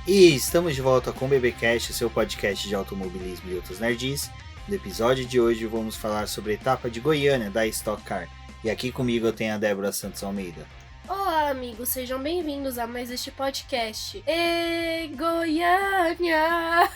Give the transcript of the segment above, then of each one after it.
E estamos de volta com o BBcast, seu podcast de automobilismo e outros nerds. No episódio de hoje vamos falar sobre a etapa de Goiânia da Stock Car. E aqui comigo eu tenho a Débora Santos Almeida. Olá, amigos, sejam bem-vindos a mais este podcast. Goiânia!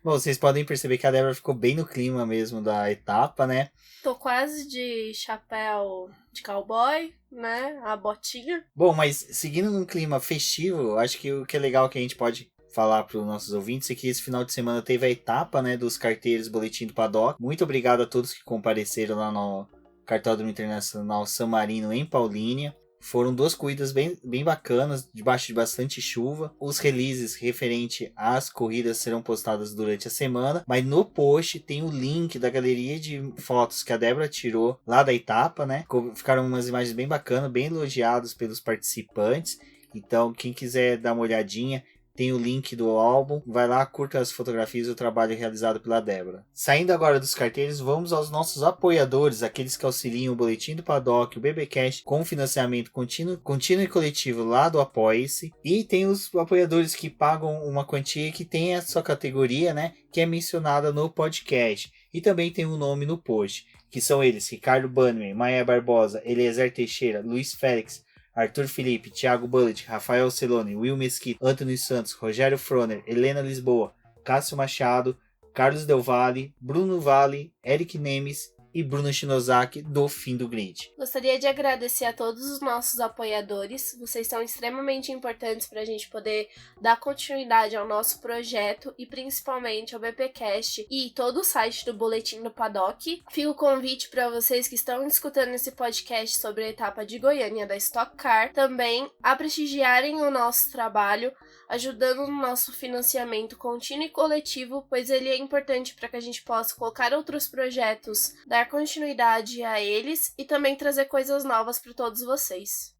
Bom, vocês podem perceber que a Débora ficou bem no clima mesmo da etapa, né? Tô quase de chapéu de cowboy, né? A botinha. Bom, mas seguindo num clima festivo, acho que o que é legal que a gente pode falar para os nossos ouvintes é que esse final de semana teve a etapa, né, dos carteiros Boletim do Paddock. Muito obrigado a todos que compareceram lá no Cartódromo Internacional San Marino em Paulínia. Foram duas corridas bem bacanas, debaixo de bastante chuva. Os releases referente às corridas serão postados durante a semana, mas no post tem o link da galeria de fotos que a Débora tirou lá da etapa, né? Ficaram umas imagens bem bacanas, bem elogiadas pelos participantes. Então, quem quiser dar uma olhadinha, tem o link do álbum, vai lá, curta as fotografias do trabalho realizado pela Débora. Saindo agora dos carteiros, vamos aos nossos apoiadores, aqueles que auxiliam o Boletim do Paddock, o BBcast, com financiamento contínuo e coletivo lá do Apoia-se. E tem os apoiadores que pagam uma quantia que tem a sua categoria, né, que é mencionada no podcast. E também tem um nome no post, que são eles: Ricardo Bannerman, Maia Barbosa, Eliezer Teixeira, Luiz Félix, Arthur Felipe, Thiago Bullet, Rafael Celone, Will Mesquita, Antônio Santos, Rogério Froner, Helena Lisboa, Cássio Machado, Carlos Del Valle, Bruno Vale, Eric Nemes e Bruno Shinozaki do Fim do Grid. Gostaria de agradecer a todos os nossos apoiadores. Vocês são extremamente importantes para a gente poder dar continuidade ao nosso projeto e principalmente ao BBcast e todo o site do Boletim do Paddock. Fica o convite para vocês que estão escutando esse podcast sobre a etapa de Goiânia da Stock Car também a prestigiarem o nosso trabalho, ajudando no nosso financiamento contínuo e coletivo, pois ele é importante para que a gente possa colocar outros projetos, dar continuidade a eles e também trazer coisas novas para todos vocês.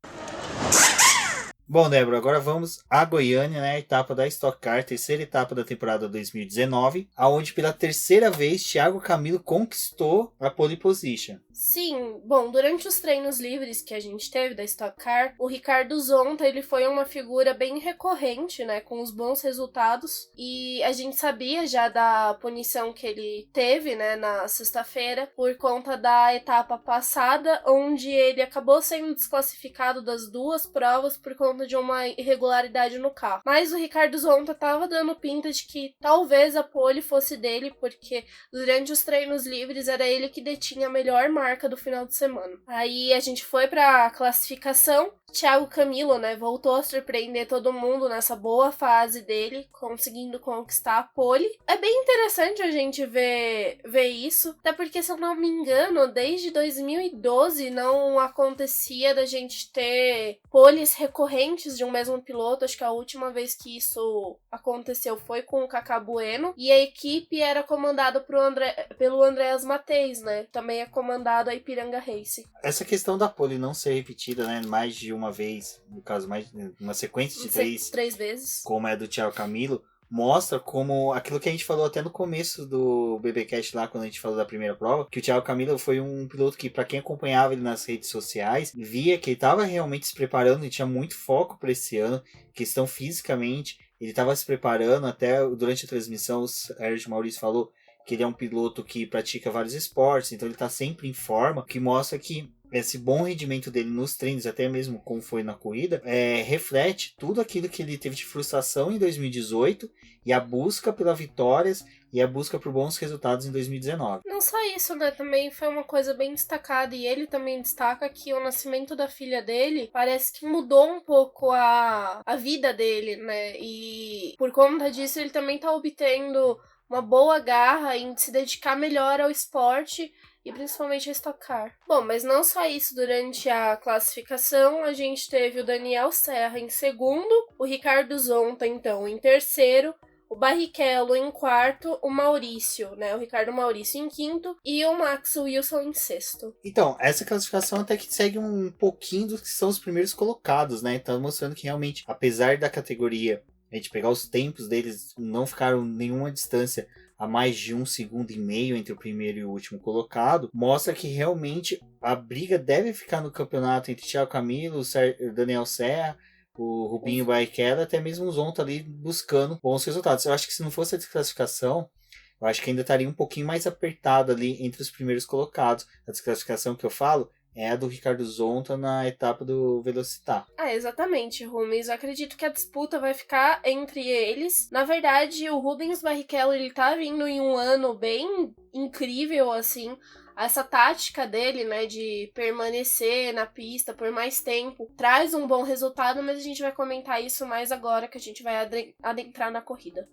Bom, Débora, agora vamos a Goiânia, né? A etapa da Stock Car, terceira etapa da temporada 2019, aonde pela terceira vez Thiago Camilo conquistou a pole position. Sim, bom, durante os treinos livres que a gente teve da Stock Car, o Ricardo Zonta, ele foi uma figura bem recorrente, né, com os bons resultados, e a gente sabia já da punição que ele teve, né, na sexta-feira, por conta da etapa passada, onde ele acabou sendo desclassificado das duas provas por conta de uma irregularidade no carro. Mas o Ricardo Zonta tava dando pinta de que talvez a pole fosse dele, porque durante os treinos livres era ele que detinha a melhor marca do final de semana. Aí a gente foi pra classificação. Thiago Camilo, né, voltou a surpreender todo mundo nessa boa fase dele, conseguindo conquistar a pole. É bem interessante a gente ver isso, até porque, se eu não me engano, desde 2012 não acontecia da gente ter poles recorrentes de um mesmo piloto. Acho que a última vez que isso aconteceu foi com o Cacá Bueno, e a equipe era comandada pelo Andreas Mateis, né, também é comandado a Ipiranga Race. Essa questão da pole não ser repetida, né, mais de uma vez, no caso, mais uma sequência de três vezes, como é do Thiago Camilo, mostra como aquilo que a gente falou até no começo do BBcast lá, quando a gente falou da primeira prova, que o Thiago Camilo foi um piloto que, para quem acompanhava ele nas redes sociais, via que ele estava realmente se preparando e tinha muito foco para esse ano, questão fisicamente, ele estava se preparando. Até durante a transmissão o Sérgio Maurício falou que ele é um piloto que pratica vários esportes, então ele está sempre em forma, que mostra que esse bom rendimento dele nos treinos, até mesmo como foi na corrida, reflete tudo aquilo que ele teve de frustração em 2018 e a busca pelas vitórias e a busca por bons resultados em 2019. Não só isso, né? Também foi uma coisa bem destacada, e ele também destaca que o nascimento da filha dele parece que mudou um pouco a vida dele, né? E por conta disso ele também tá obtendo uma boa garra em se dedicar melhor ao esporte e principalmente a Stock Car. Bom, mas não só isso. Durante a classificação, a gente teve o Daniel Serra em segundo, o Ricardo Zonta, então, em terceiro, o Barrichello em quarto, o Maurício, né, o Ricardo Maurício em quinto e o Max Wilson em sexto. Então, essa classificação até que segue um pouquinho dos que são os primeiros colocados, né? Então, mostrando que realmente, apesar da categoria, a gente pegar os tempos deles, não ficaram nenhuma distância a mais de 1,5 segundos entre o primeiro e o último colocado, mostra que realmente a briga deve ficar no campeonato entre Thiago Camilo, Daniel Serra, o Rubinho Barrichello, até mesmo o Zonta ali buscando bons resultados. Eu acho que se não fosse a desclassificação, eu acho que ainda estaria um pouquinho mais apertado ali entre os primeiros colocados. A desclassificação que eu falo é a do Ricardo Zonta na etapa do Velocitar. Exatamente, Rubens. Eu acredito que a disputa vai ficar entre eles. Na verdade, o Rubens Barrichello, ele tá vindo em um ano bem incrível, assim. Essa tática dele, né, de permanecer na pista por mais tempo, traz um bom resultado, mas a gente vai comentar isso mais agora que a gente vai adentrar na corrida.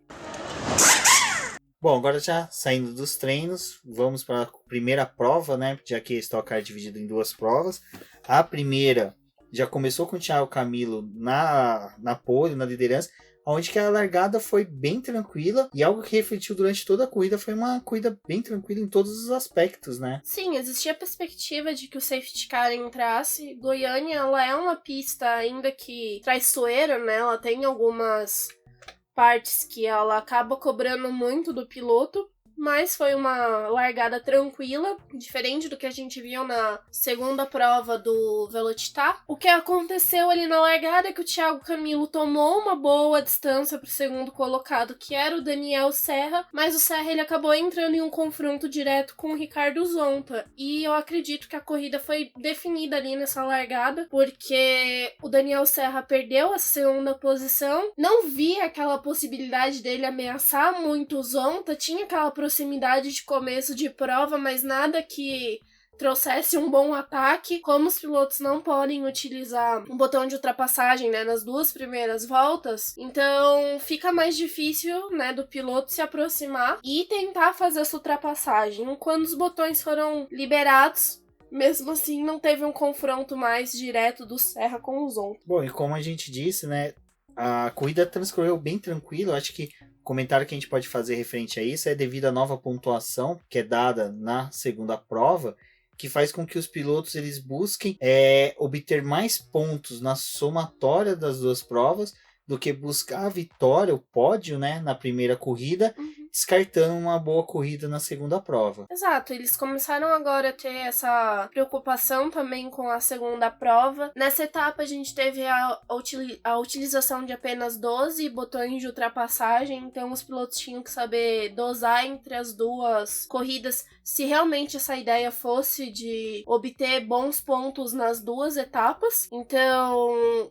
Bom, agora já saindo dos treinos, vamos para a primeira prova, né? Já que a Stock Car é dividido em duas provas. A primeira já começou com o Thiago Camilo na pole, na liderança, onde que a largada foi bem tranquila e algo que refletiu durante toda a corrida foi uma corrida bem tranquila em todos os aspectos, né? Sim, existia a perspectiva de que o safety car entrasse. Goiânia, ela é uma pista ainda que traiçoeira, né? Ela tem algumas partes que ela acaba cobrando muito do piloto, mas foi uma largada tranquila, diferente do que a gente viu na segunda prova do Velocitar. O que aconteceu ali na largada é que o Thiago Camilo tomou uma boa distância para o segundo colocado, que era o Daniel Serra, mas o Serra ele acabou entrando em um confronto direto com o Ricardo Zonta, e eu acredito que a corrida foi definida ali nessa largada, porque o Daniel Serra perdeu a segunda posição, não via aquela possibilidade dele ameaçar muito o Zonta, tinha aquela proximidade de começo de prova, mas nada que trouxesse um bom ataque. Como os pilotos não podem utilizar um botão de ultrapassagem, né, nas duas primeiras voltas, então fica mais difícil, né, do piloto se aproximar e tentar fazer essa ultrapassagem. Quando os botões foram liberados, mesmo assim, não teve um confronto mais direto do Serra com o Zonta. Bom, e como a gente disse, né, a corrida transcorreu bem tranquilo. Acho que o comentário que a gente pode fazer referente a isso é devido à nova pontuação que é dada na segunda prova, que faz com que os pilotos eles busquem obter mais pontos na somatória das duas provas do que buscar a vitória, o pódio, né, na primeira corrida, descartando uma boa corrida na segunda prova. Exato, eles começaram agora a ter essa preocupação também com a segunda prova. Nessa etapa a gente teve a utilização de apenas 12 botões de ultrapassagem, então os pilotos tinham que saber dosar entre as duas corridas se realmente essa ideia fosse de obter bons pontos nas duas etapas. Então,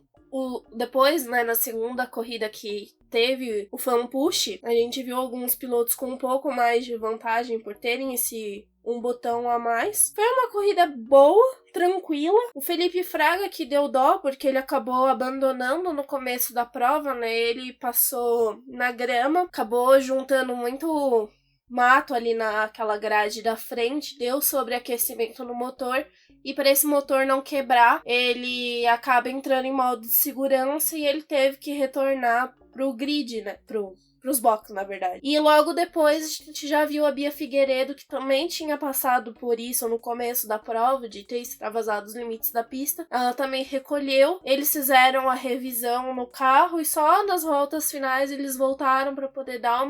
depois, né, na segunda corrida que teve o fan push, a gente viu alguns pilotos com um pouco mais de vantagem por terem esse um botão a mais. Foi uma corrida boa, tranquila. O Felipe Fraga que deu dó, porque ele acabou abandonando no começo da prova, né? Ele passou na grama, acabou juntando muito mato ali naquela grade da frente, deu sobreaquecimento no motor, e para esse motor não quebrar, ele acaba entrando em modo de segurança e ele teve que retornar pro grid, né, pros boxes, na verdade. E logo depois a gente já viu a Bia Figueiredo, que também tinha passado por isso no começo da prova, de ter extravasado os limites da pista. Ela também recolheu, eles fizeram a revisão no carro e só nas voltas finais eles voltaram para poder dar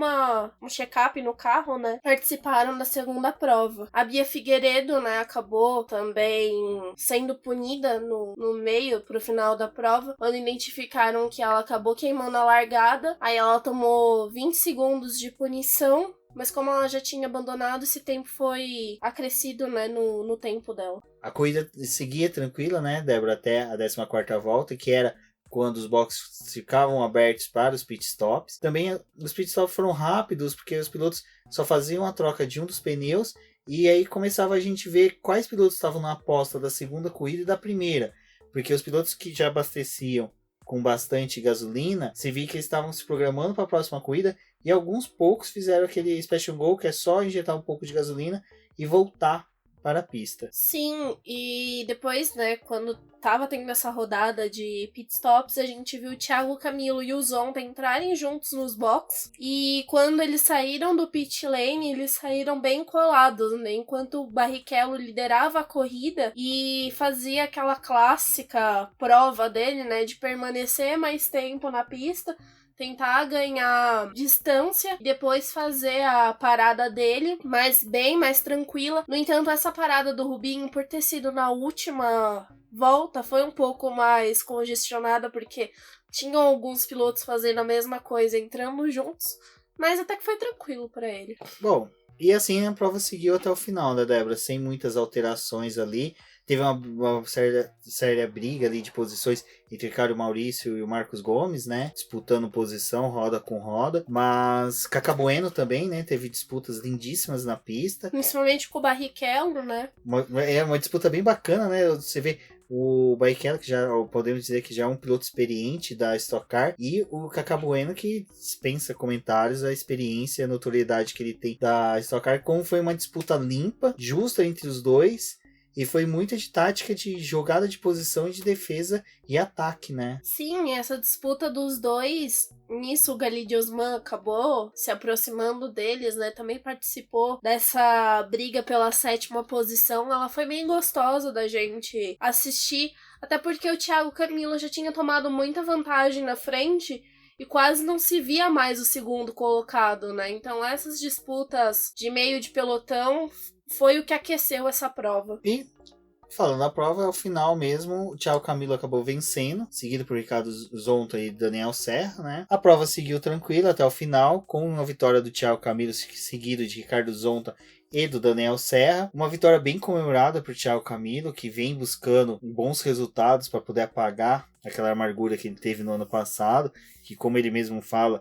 um check-up no carro, né? Participaram da segunda prova. A Bia Figueiredo, né, acabou também sendo punida no meio pro final da prova, quando identificaram que ela acabou queimando a largada, aí ela tomou 20 segundos de punição, mas como ela já tinha abandonado, esse tempo foi acrescido, né, no tempo dela. A corrida seguia tranquila, né, Débora, até a 14ª volta, que era quando os boxes ficavam abertos para os pitstops. Também os pitstops foram rápidos, porque os pilotos só faziam a troca de um dos pneus, e aí começava a gente ver quais pilotos estavam na aposta da segunda corrida e da primeira, porque os pilotos que já abasteciam com bastante gasolina, se viu que eles estavam se programando para a próxima corrida, e alguns poucos fizeram aquele special go, que é só injetar um pouco de gasolina e voltar para a pista. Sim, e depois, né, quando tava tendo essa rodada de pitstops, a gente viu o Thiago Camilo e o Zonta entrarem juntos nos boxes, e quando eles saíram do pit lane, eles saíram bem colados, né, enquanto o Barrichello liderava a corrida e fazia aquela clássica prova dele, né, de permanecer mais tempo na pista, tentar ganhar distância e depois fazer a parada dele, mas bem mais tranquila. No entanto, essa parada do Rubinho, por ter sido na última volta foi um pouco mais congestionada, porque tinham alguns pilotos fazendo a mesma coisa, entrando juntos, mas até que foi tranquilo pra ele. Bom, e assim a prova seguiu até o final, né, Débora? Sem muitas alterações ali. Teve uma séria briga ali de posições entre Ricardo Maurício e o Marcos Gomes, né? Disputando posição, roda com roda. Mas Cacá Bueno também, né? Teve disputas lindíssimas na pista. Principalmente com o Barrichello, né? É uma disputa bem bacana, né? Você vê o Barrichello, que já podemos dizer que já é um piloto experiente da Stock Car, e o Cacá Bueno, que dispensa comentários a experiência e a notoriedade que ele tem da Stock Car. Como foi uma disputa limpa, justa entre os dois. E foi muito de tática de jogada de posição e de defesa e ataque, né? Sim, essa disputa dos dois, nisso o Galide Osman acabou se aproximando deles, né? Também participou dessa briga pela 7ª posição. Ela foi bem gostosa da gente assistir, até porque o Thiago Camilo já tinha tomado muita vantagem na frente e quase não se via mais o segundo colocado, né? Então essas disputas de meio de pelotão foi o que aqueceu essa prova. E, falando da prova, ao final mesmo, o Thiago Camilo acabou vencendo, seguido por Ricardo Zonta e Daniel Serra, né? A prova seguiu tranquila até o final, com uma vitória do Thiago Camilo, seguido de Ricardo Zonta e do Daniel Serra. Uma vitória bem comemorada por Thiago Camilo, que vem buscando bons resultados para poder apagar aquela amargura que ele teve no ano passado, que, como ele mesmo fala,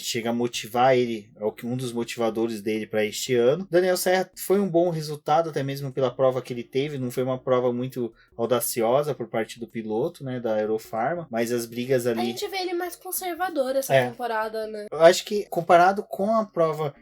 chega a motivar ele, é um dos motivadores dele para este ano. Daniel Serra foi um bom resultado, até mesmo pela prova que ele teve, não foi uma prova muito audaciosa por parte do piloto, né, da Aerofarma, mas as brigas ali... A gente vê ele mais conservador essa temporada, né? Eu acho que, comparado com a prova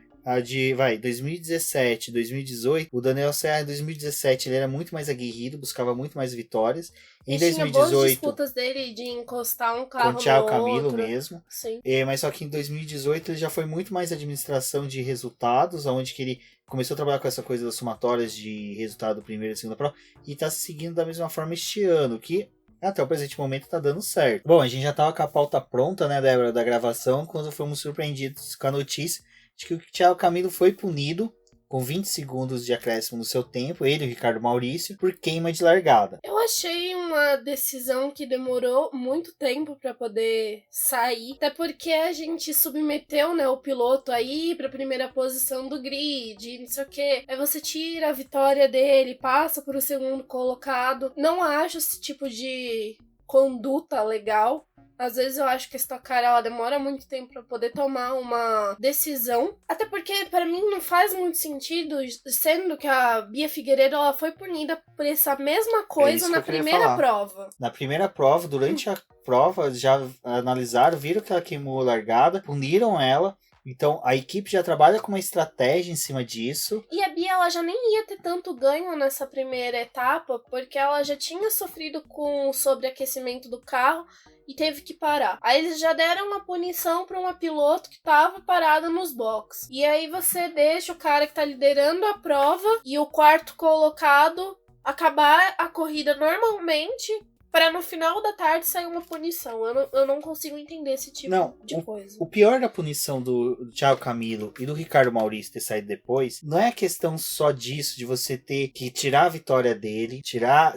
de 2017, 2018, o Daniel Serra em 2017 ele era muito mais aguerrido, buscava muito mais vitórias. Em 2018, tinha boas disputas dele de encostar um carro com o Thiago no Camilo outro. mesmo. Sim. Mas só que em 2018 ele já foi muito mais administração de resultados, onde que ele começou a trabalhar com essa coisa das somatórias de resultado da primeira e segunda prova, e está seguindo da mesma forma este ano, que até o presente momento tá dando certo. Bom, a gente já tava com a pauta pronta, né, Débora, da gravação, quando fomos surpreendidos com a notícia de que o Thiago Camilo foi punido com 20 segundos de acréscimo no seu tempo, ele e o Ricardo Maurício, por queima de largada. Eu achei uma decisão que demorou muito tempo para poder sair, até porque a gente submeteu, né, o piloto aí pra primeira posição do grid, não sei o que. Aí você tira a vitória dele, passa pro segundo colocado. Não acho esse tipo de conduta legal. Às vezes eu acho que a Stock Car ela demora muito tempo pra poder tomar uma decisão. Até porque, pra mim, não faz muito sentido, sendo que a Bia Figueiredo ela foi punida por essa mesma coisa na primeira prova. Na primeira prova, durante a prova, já analisaram, viram que ela queimou a largada, puniram ela. Então, a equipe já trabalha com uma estratégia em cima disso. E a Bia, ela já nem ia ter tanto ganho nessa primeira etapa, porque ela já tinha sofrido com o sobreaquecimento do carro e teve que parar. Aí eles já deram uma punição para uma piloto que estava parada nos boxes. E aí você deixa o cara que tá liderando a prova e o quarto colocado acabar a corrida normalmente, para no final da tarde sair uma punição. Eu não consigo entender esse tipo de coisa. O pior da punição do Thiago Camilo e do Ricardo Maurício ter saído depois, não é a questão só disso, de você ter que tirar a vitória dele, tirar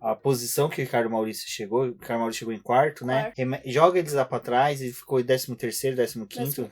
a posição que o Ricardo Maurício chegou. O Ricardo Maurício chegou em quarto, né? Joga eles lá pra trás e ficou em 13º, 15º,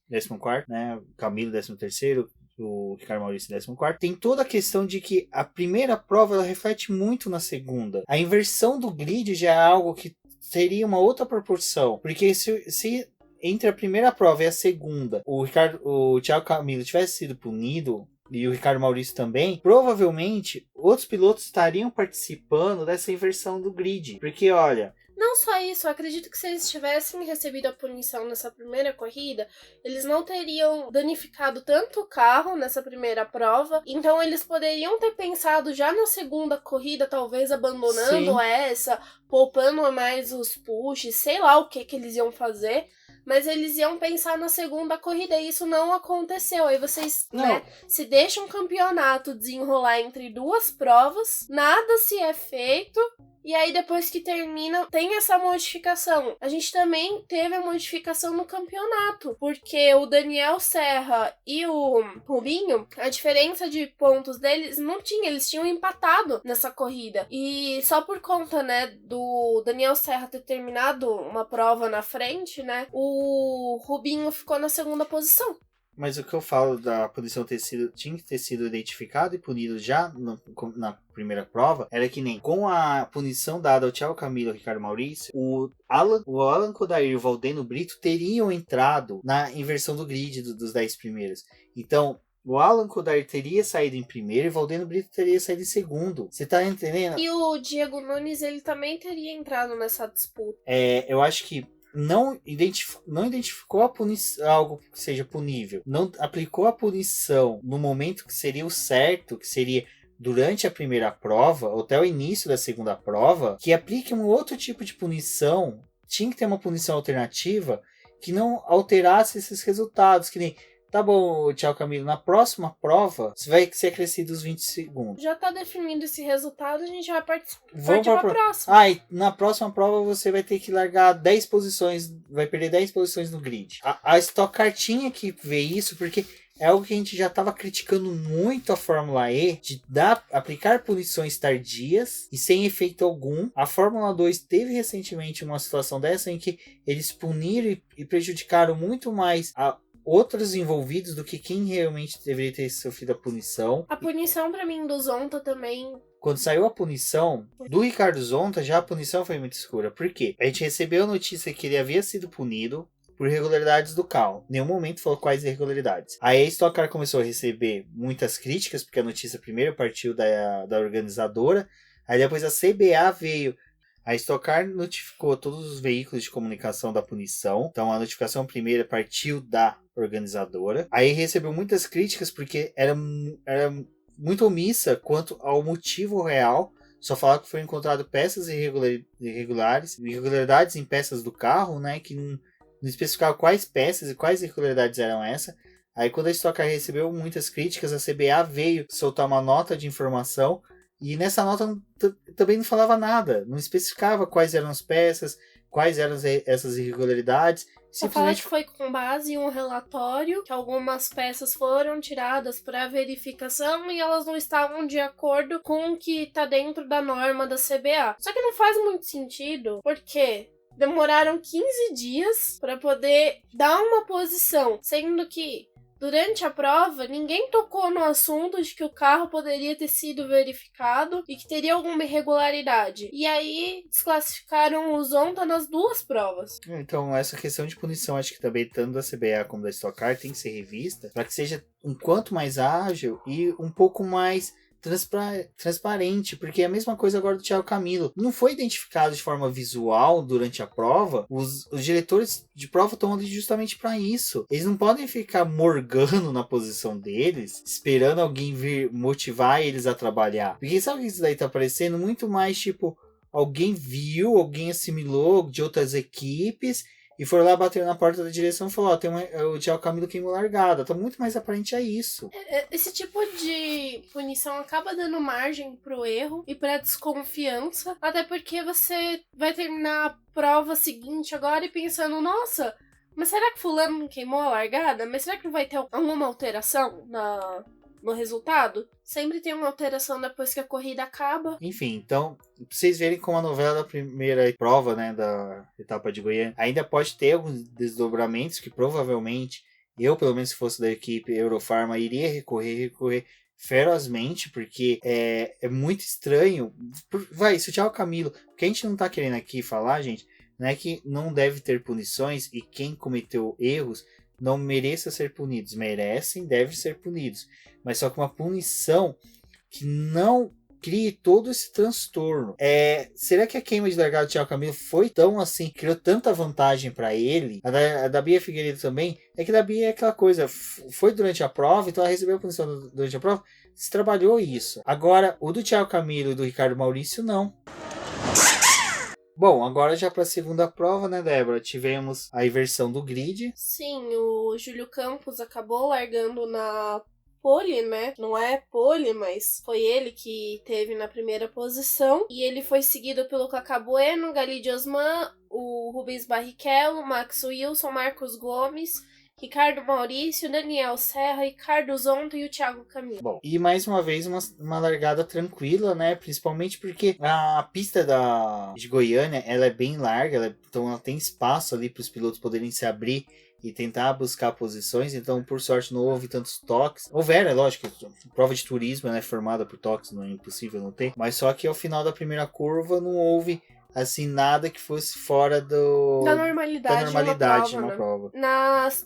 14º, né? O Camilo 13º. O Ricardo Maurício 14º, tem toda a questão de que a primeira prova ela reflete muito na segunda. A inversão do grid já é algo que seria uma outra proporção, porque se entre a primeira prova e a segunda o Thiago Camilo tivesse sido punido e o Ricardo Maurício também, provavelmente outros pilotos estariam participando dessa inversão do grid, porque olha... Não só isso, eu acredito que se eles tivessem recebido a punição nessa primeira corrida, eles não teriam danificado tanto o carro nessa primeira prova, então eles poderiam ter pensado já na segunda corrida, talvez abandonando essa, poupando mais os pushes, sei lá o que eles iam fazer, mas eles iam pensar na segunda corrida e isso não aconteceu. Aí vocês, né, se deixam um campeonato desenrolar entre duas provas, nada se é feito. E aí, depois que termina, tem essa modificação. A gente também teve a modificação no campeonato, porque o Daniel Serra e o Rubinho, a diferença de pontos deles não tinha, eles tinham empatado nessa corrida. E só por conta, né, do Daniel Serra ter terminado uma prova na frente, né, o Rubinho ficou na segunda posição. Mas o que eu falo da punição tinha que ter sido identificado e punido já na primeira prova, era que nem com a punição dada ao Thiago Camilo e ao Ricardo Maurício, o Alan Kodair e o Valdeno Brito teriam entrado na inversão do grid dos 10 primeiros. Então, o Alan Kodair teria saído em primeiro e o Valdeno Brito teria saído em segundo. Você tá entendendo? E o Diego Nunes, ele também teria entrado nessa disputa. Eu acho que não identificou algo que seja punível, não aplicou a punição no momento que seria o certo, que seria durante a primeira prova, ou até o início da segunda prova, que aplique um outro tipo de punição. Tinha que ter uma punição alternativa que não alterasse esses resultados, que nem... Tá bom, Thiago Camilo, na próxima prova você vai ser acrescido os 20 segundos. Já tá definido esse resultado, a gente vai partir pra próxima. E na próxima prova você vai ter que largar 10 posições, vai perder 10 posições no grid. A Stock Car tinha que ver isso, porque é algo que a gente já estava criticando muito a Fórmula E, de aplicar punições tardias e sem efeito algum. A Fórmula 2 teve recentemente uma situação dessa em que eles puniram e prejudicaram muito mais outros envolvidos do que quem realmente deveria ter sofrido a punição. A punição pra mim do Zonta também... Quando saiu a punição do Ricardo Zonta, já a punição foi muito escura. Por quê? A gente recebeu a notícia que ele havia sido punido por irregularidades do carro. Em nenhum momento falou quais irregularidades. Aí a Stock Car começou a receber muitas críticas, porque a notícia primeiro partiu da organizadora. Aí depois a CBA veio. A Stock Car notificou todos os veículos de comunicação da punição. Então a notificação primeira partiu da organizadora. Aí recebeu muitas críticas porque era muito omissa quanto ao motivo real. Só falava que foi encontrado peças irregularidades em peças do carro, né? Que não especificava quais peças e quais irregularidades eram essas. Aí quando a Stock Car recebeu muitas críticas, a CBA veio soltar uma nota de informação. E nessa nota também não falava nada, não especificava quais eram as peças, quais eram essas irregularidades. Só fala que foi com base em um relatório que algumas peças foram tiradas para verificação e elas não estavam de acordo com o que está dentro da norma da CBA. Só que não faz muito sentido, porque demoraram 15 dias para poder dar uma posição, sendo que durante a prova, ninguém tocou no assunto de que o carro poderia ter sido verificado e que teria alguma irregularidade. E aí, desclassificaram o Zonta nas duas provas. Então, essa questão de punição, acho que também, tanto da CBA como da Stock Car, tem que ser revista para que seja um quanto mais ágil e um pouco mais transparente, porque é a mesma coisa agora do Thiago Camilo. Não foi identificado de forma visual durante a prova. Os diretores de prova estão ali justamente para isso. Eles não podem ficar morgando na posição deles, esperando alguém vir motivar eles a trabalhar. Porque sabe que isso daí tá parecendo muito mais tipo, alguém viu, alguém assimilou de outras equipes e foi lá bater na porta da direção e falou, o Thiago Camilo queimou largada. Tá muito mais aparente a isso. Esse tipo de punição acaba dando margem pro erro e pra desconfiança. Até porque você vai terminar a prova seguinte agora e pensando, nossa, mas será que fulano não queimou a largada? Mas será que vai ter alguma alteração no resultado? Sempre tem uma alteração depois que a corrida acaba. Enfim, então, pra vocês verem como a novela da primeira prova, né, da etapa de Goiânia, ainda pode ter alguns desdobramentos que provavelmente, eu, pelo menos se fosse da equipe Eurofarma, iria recorrer ferozmente, porque é muito estranho. Se o Thiago Camilo, o que a gente não tá querendo aqui falar, gente, não é que não deve ter punições e quem cometeu erros não mereça ser punidos. Merecem, devem ser punidos. Mas só que uma punição que não crie todo esse transtorno. Será que a queima de largada do Thiago Camilo foi tão assim, criou tanta vantagem para ele? A da Bia Figueiredo também. É que a da Bia é aquela coisa, foi durante a prova, então ela recebeu a punição durante a prova, se trabalhou isso. Agora, o do Thiago Camilo e do Ricardo Maurício, não. Bom, agora já para a segunda prova, né, Débora? Tivemos a inversão do grid. Sim, o Júlio Campos acabou largando na pole, né? Não é pole, mas foi ele que teve na primeira posição. E ele foi seguido pelo Kaká Bueno, Galide Osman, o Rubens Barrichello, Max Wilson, Marcos Gomes, Ricardo Maurício, Daniel Serra, Ricardo Zonta e o Thiago Camilo. Bom, e mais uma vez uma largada tranquila, né? Principalmente porque a pista de Goiânia, ela é bem larga, então ela tem espaço ali para os pilotos poderem se abrir e tentar buscar posições, então por sorte não houve tantos toques. Houveram, é lógico, prova de turismo, né, formada por toques, não é impossível não ter, mas só que ao final da primeira curva não houve assim, nada que fosse fora da normalidade de uma prova.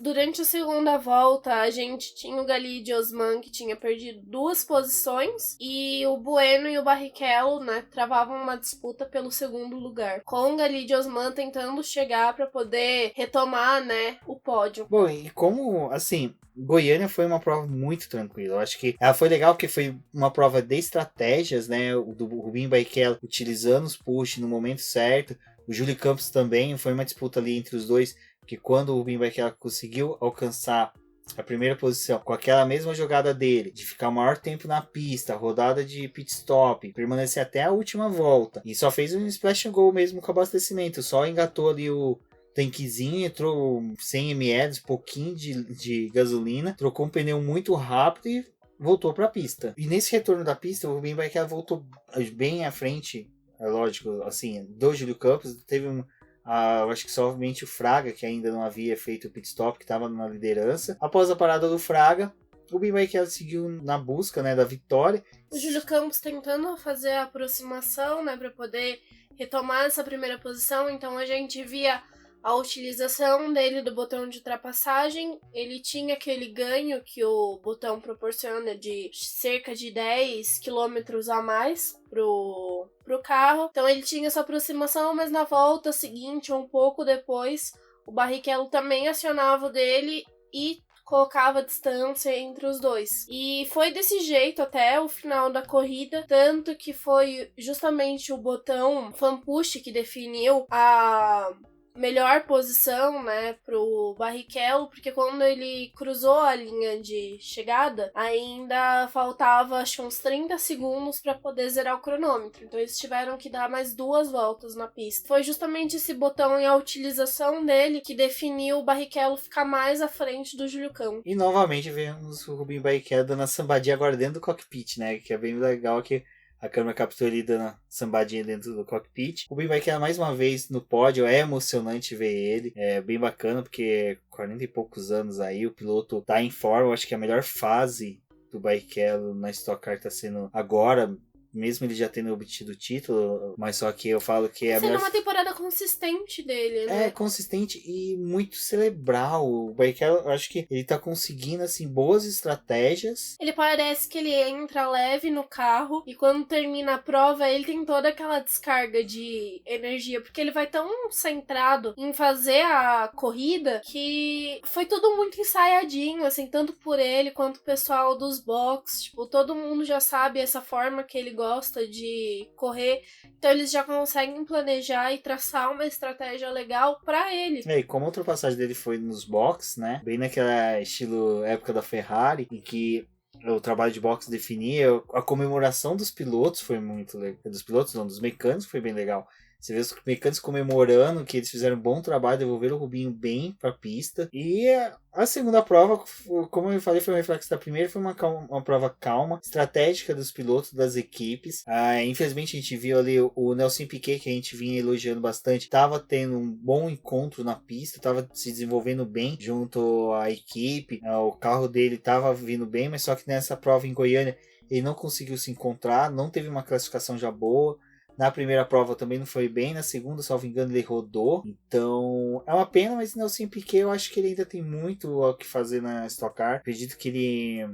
Durante a segunda volta, a gente tinha o Galide Osman, que tinha perdido 2 posições, e o Bueno e o Barrichello, né, travavam uma disputa pelo segundo lugar, com o Galide Osman tentando chegar para poder retomar, né, o pódio. Bom, e como, assim, Goiânia foi uma prova muito tranquila. Eu acho que ela foi legal porque foi uma prova de estratégias, né? O do Rubinho Barrichello utilizando os push no momento certo. O Júlio Campos também foi uma disputa ali entre os dois, que quando o Rubinho Barrichello conseguiu alcançar a primeira posição com aquela mesma jogada dele, de ficar o maior tempo na pista, rodada de pit stop, permanecer até a última volta, e só fez um splash and go mesmo com abastecimento, só engatou ali o tanquezinho, entrou 100 ml, pouquinho de gasolina, trocou um pneu muito rápido e voltou para a pista. E nesse retorno da pista, o Rubinho Barrichello voltou bem à frente, é lógico, assim, do Júlio Campos. Teve eu acho que somente o Fraga, que ainda não havia feito o pit stop, que estava na liderança. Após a parada do Fraga, o Rubinho Barrichello seguiu na busca, né, da vitória. O Júlio Campos tentando fazer a aproximação, né, para poder retomar essa primeira posição. Então a gente via a utilização dele do botão de ultrapassagem. Ele tinha aquele ganho que o botão proporciona de cerca de 10 km a mais pro carro. Então ele tinha essa aproximação, mas na volta seguinte, um pouco depois, o Barrichello também acionava o dele e colocava distância entre os dois. E foi desse jeito até o final da corrida, tanto que foi justamente o botão Fan Push que definiu a melhor posição, né, pro Barrichello, porque quando ele cruzou a linha de chegada, ainda faltava, acho que uns 30 segundos para poder zerar o cronômetro. Então eles tiveram que dar mais 2 voltas na pista. Foi justamente esse botão e a utilização dele que definiu o Barrichello ficar mais à frente do Júlio Campos. E novamente vemos o Rubinho Barrichello dando a sambadinha agora dentro do cockpit, né, que é bem legal que a câmera captura ele dando a sambadinha dentro do cockpit. O Rubinho Barrichello mais uma vez no pódio, é emocionante ver ele. É bem bacana porque 40 e poucos anos aí, o piloto tá em forma. Eu acho que a melhor fase do Barrichello na Stock Car tá sendo agora, mesmo ele já tendo obtido o título, mas só que eu falo que é a melhor... uma temporada consistente dele, né? É, consistente e muito cerebral. O Barrichello, eu acho que ele tá conseguindo, assim, boas estratégias. Ele parece que ele entra leve no carro e quando termina a prova, ele tem toda aquela descarga de energia, porque ele vai tão centrado em fazer a corrida que foi tudo muito ensaiadinho, assim, tanto por ele quanto o pessoal dos box. Tipo, todo mundo já sabe essa forma que ele gosta de correr, então eles já conseguem planejar e traçar uma estratégia legal pra ele. E como a ultrapassagem dele foi nos box, né, bem naquela estilo época da Ferrari, em que o trabalho de box definia, a comemoração dos pilotos foi muito legal, dos pilotos não, dos mecânicos foi bem legal. Você vê os mecânicos comemorando que eles fizeram um bom trabalho, devolveram o Rubinho bem pra pista. E a segunda prova, como eu falei, foi um reflexo da primeira, foi uma prova calma, estratégica dos pilotos, das equipes. Infelizmente a gente viu ali o Nelson Piquet, que a gente vinha elogiando bastante, estava tendo um bom encontro na pista, estava se desenvolvendo bem junto à equipe, o carro dele estava vindo bem, mas só que nessa prova em Goiânia ele não conseguiu se encontrar, não teve uma classificação já boa. Na primeira prova também não foi bem, na segunda, salvo engano, ele rodou. Então, é uma pena, mas Nelson Piquet, eu acho que ele ainda tem muito o que fazer na Stock Car. Acredito que ele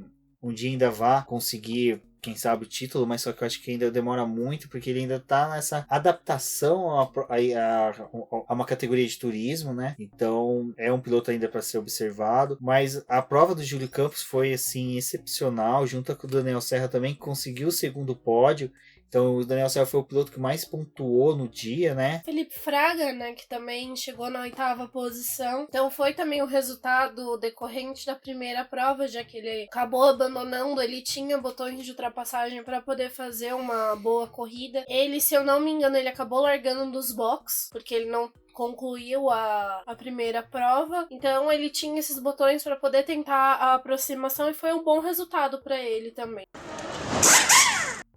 um dia ainda vá conseguir, quem sabe, o título, mas só que eu acho que ainda demora muito, porque ele ainda tá nessa adaptação a uma categoria de turismo, né? Então, é um piloto ainda para ser observado. Mas a prova do Júlio Campos foi, assim, excepcional, junto com o Daniel Serra também, que conseguiu o segundo pódio. Então o Daniel Saiu foi o piloto que mais pontuou no dia, né? Felipe Fraga, né, que também chegou na 8ª posição. Então foi também o resultado decorrente da primeira prova, já que ele acabou abandonando, ele tinha botões de ultrapassagem para poder fazer uma boa corrida. Ele, se eu não me engano, ele acabou largando dos box, porque ele não concluiu a primeira prova, então ele tinha esses botões para poder tentar a aproximação e foi um bom resultado para ele também.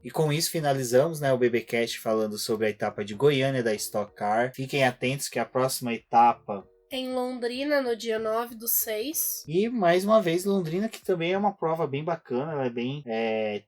E com isso finalizamos, né, o BBcast falando sobre a etapa de Goiânia da Stock Car. Fiquem atentos que a próxima etapa em Londrina, no dia 9/6. E mais uma vez Londrina, que também é uma prova bem bacana, ela é bem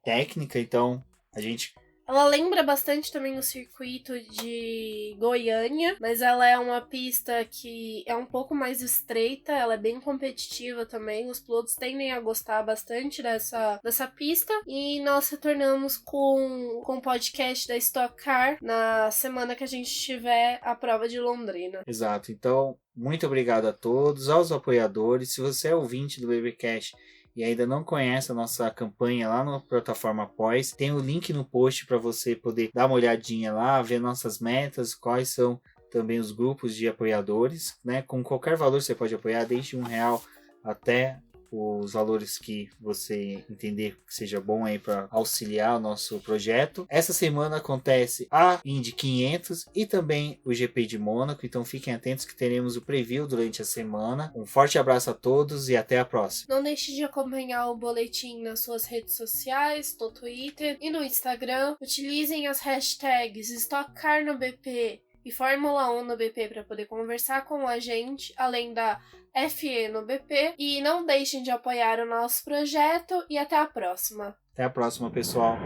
técnica, então a gente... Ela lembra bastante também o circuito de Goiânia, mas ela é uma pista que é um pouco mais estreita, ela é bem competitiva também, os pilotos tendem a gostar bastante dessa pista, e nós retornamos com o podcast da Stock Car na semana que a gente tiver a prova de Londrina. Exato, então muito obrigado a todos, aos apoiadores. Se você é ouvinte do BBcast e ainda não conhece a nossa campanha lá na plataforma Apoies, tem o link no post para você poder dar uma olhadinha lá, ver nossas metas, quais são também os grupos de apoiadores, né? Com qualquer valor você pode apoiar, desde R$1 até os valores que você entender que seja bom aí para auxiliar o nosso projeto. Essa semana acontece a Indy 500 e também o GP de Mônaco, então fiquem atentos que teremos o preview durante a semana. Um forte abraço a todos e até a próxima. Não deixe de acompanhar o boletim nas suas redes sociais, no Twitter e no Instagram. Utilizem as hashtags StockCarNoBP e Fórmula 1 no BP para poder conversar com a gente, além da FE no BP. E não deixem de apoiar o nosso projeto e até a próxima. Até a próxima, pessoal.